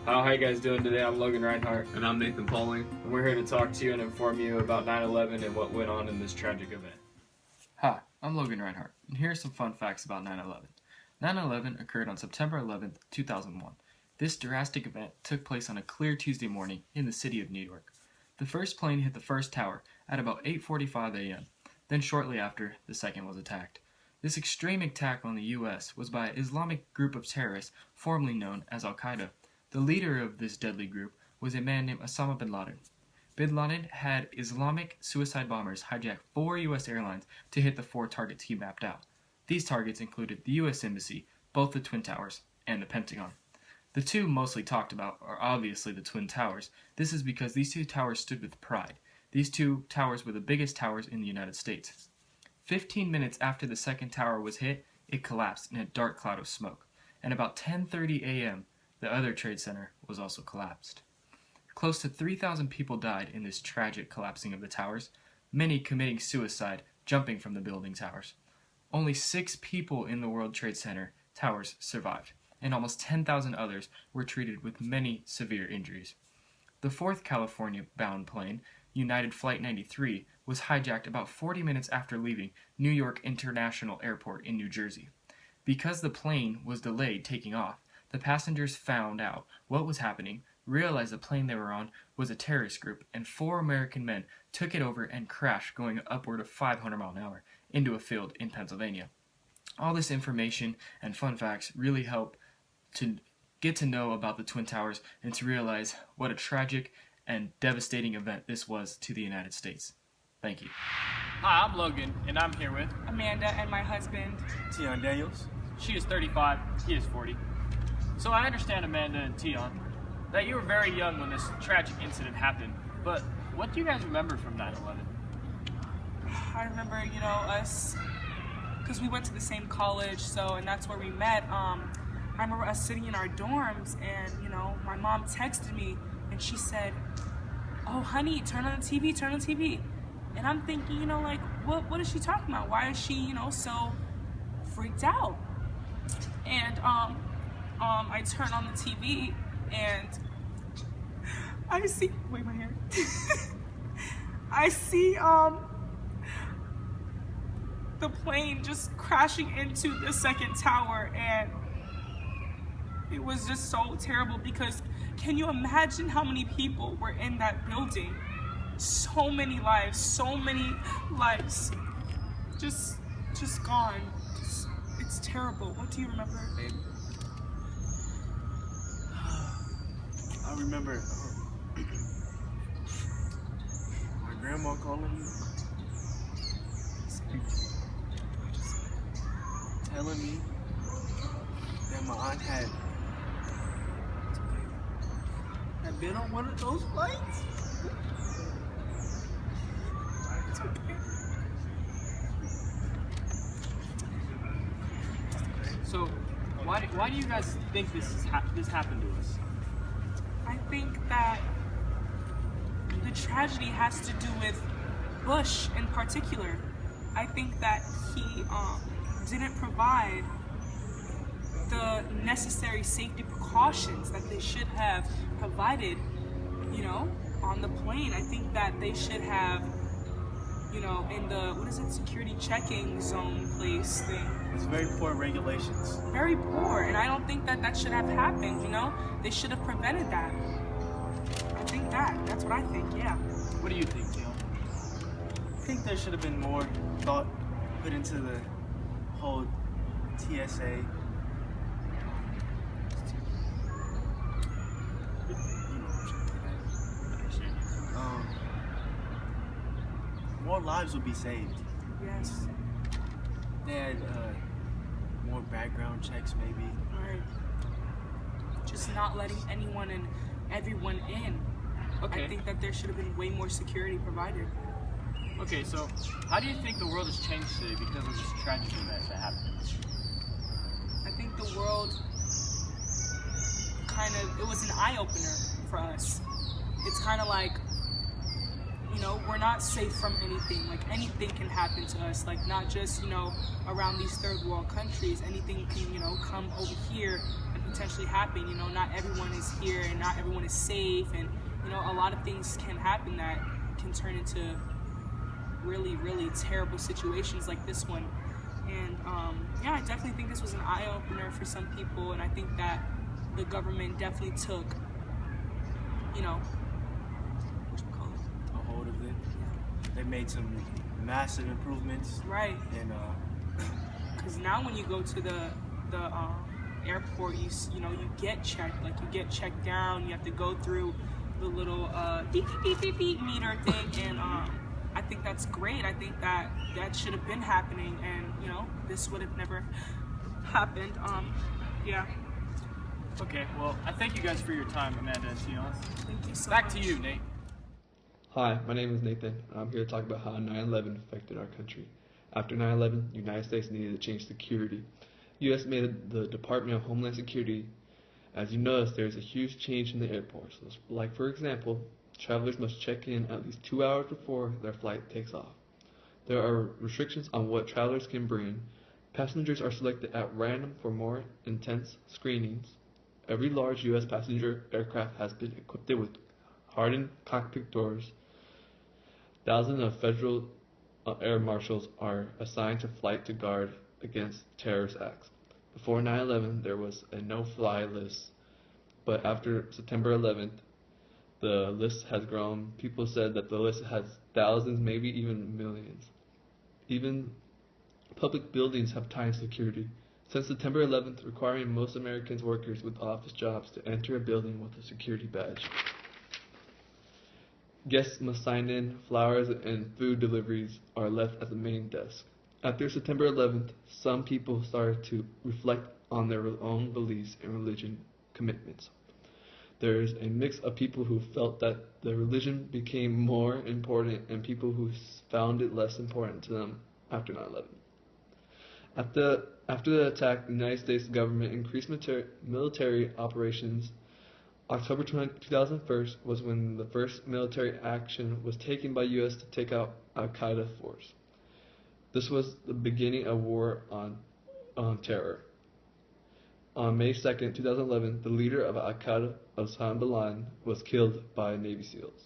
How you guys doing today? I'm Logan Reinhardt. And I'm Nathan Pauling. And we're here to talk to you and inform you about 9/11 and what went on in this tragic event. Hi, I'm Logan Reinhardt, and here are some fun facts about 9/11. 9/11 occurred on September 11th, 2001. This drastic event took place on a clear Tuesday morning in the city of New York. The first plane hit the first tower at about 8:45 a.m. Then shortly after, the second was attacked. This extreme attack on the U.S. was by an Islamic group of terrorists formerly known as Al-Qaeda. The leader of this deadly group was a man named Osama bin Laden. Bin Laden had Islamic suicide bombers hijack 4 U.S. airlines to hit the 4 targets he mapped out. These targets included the U.S. Embassy, both the Twin Towers, and the Pentagon. The two mostly talked about are obviously the Twin Towers. This is because these 2 towers stood with pride. These 2 towers were the biggest towers in the United States. 15 minutes after the second tower was hit, it collapsed in a dark cloud of smoke. And about 10:30 a.m., the other trade center was also collapsed. Close to 3,000 people died in this tragic collapsing of the towers, many committing suicide jumping from the building towers. Only 6 people in the World Trade Center towers survived, and almost 10,000 others were treated with many severe injuries. The 4th California-bound plane, United Flight 93, was hijacked about 40 minutes after leaving New York International Airport in New Jersey. Because the plane was delayed taking off, the passengers found out what was happening, realized the plane they were on was a terrorist group, and 4 American men took it over and crashed going upward of 500 miles an hour into a field in Pennsylvania. All this information and fun facts really help to get to know about the Twin Towers and to realize what a tragic and devastating event this was to the United States. Thank you. Hi, I'm Logan, and I'm here with Amanda and my husband, Tion Daniels. She is 35, he is 40. So I understand, Amanda and Tion, that you were very young when this tragic incident happened, but what do you guys remember from 9/11? I remember, us, because we went to the same college, and that's where we met. I remember us sitting in our dorms, and, my mom texted me, and she said, "Oh, honey, turn on the TV, turn on the TV." And I'm thinking, what is she talking about? Why is she, so freaked out? And, I turn on the TV, and I see, wait, my hair. I see, the plane just crashing into the second tower, and it was just so terrible because can you imagine how many people were in that building? So many lives, just gone. It's terrible. What do you remember, babe? I remember my grandma calling me, telling me that my aunt had been on one of those flights. It's okay. So why do you guys think this happened to us? I think that the tragedy has to do with Bush in particular. I think that he didn't provide the necessary safety precautions that they should have provided, on the plane. I think that they should have, in the, security checking zone place thing. It's very poor regulations. Very poor, and I don't think that should have happened, They should have prevented that. I think that's what I think, yeah. What do you think, Tion? I think there should have been more thought put into the whole TSA. More lives would be saved. Yes. They had more background checks, maybe. Right. Just not letting anyone and everyone in. Okay. I think that there should have been way more security provided. Okay, so how do you think the world has changed today because of this tragic event that happened? I think the world it was an eye-opener for us. It's kind of like, we're not safe from anything. Like, anything can happen to us. Like, not just, around these third world countries. Anything can, come over here and potentially happen. You know, not everyone is here and not everyone is safe, and you know, a lot of things can happen that can turn into really, really terrible situations like this one. And yeah, I definitely think this was an eye-opener for some people, and I think that the government definitely took, you know, what you call it? A hold of it. They made some massive improvements. Right. And Because now when you go to the airport, you know, you get checked. Like, you get checked down. You have to go through the little beep beep beep beep meter thing, and I think that's great. I think that should have been happening, and you know, this would have never happened. Yeah. Okay, well, I thank you guys for your time, Amanda and Tion. Thank you so Back much. to you, Nate. Hi, my name is Nathan, and I'm here to talk about how 9/11 affected our country. After 9/11, the United States needed to change security. U.S. made the Department of Homeland Security. As you notice, there's a huge change in the airports. Like, for example, travelers must check in at least 2 hours before their flight takes off. There are restrictions on what travelers can bring. Passengers are selected at random for more intense screenings. Every large U.S. passenger aircraft has been equipped with hardened cockpit doors. Thousands of federal air marshals are assigned to flight to guard against terrorist acts. Before 9/11, there was a no-fly list, but after September 11th, the list has grown. People said that the list has thousands, maybe even millions. Even public buildings have tightened security. Since September 11th, requiring most Americans workers with office jobs to enter a building with a security badge. Guests must sign in, flowers and food deliveries are left at the main desk. After September 11th, some people started to reflect on their own beliefs and religion commitments. There is a mix of people who felt that the religion became more important and people who found it less important to them after 9/11. After the attack, the United States government increased military operations. October 2001 was when the first military action was taken by U.S. to take out Al-Qaeda force. This was the beginning of war on terror. On May 2nd, 2011, the leader of Al-Qaeda, Osama bin Laden, was killed by Navy SEALs.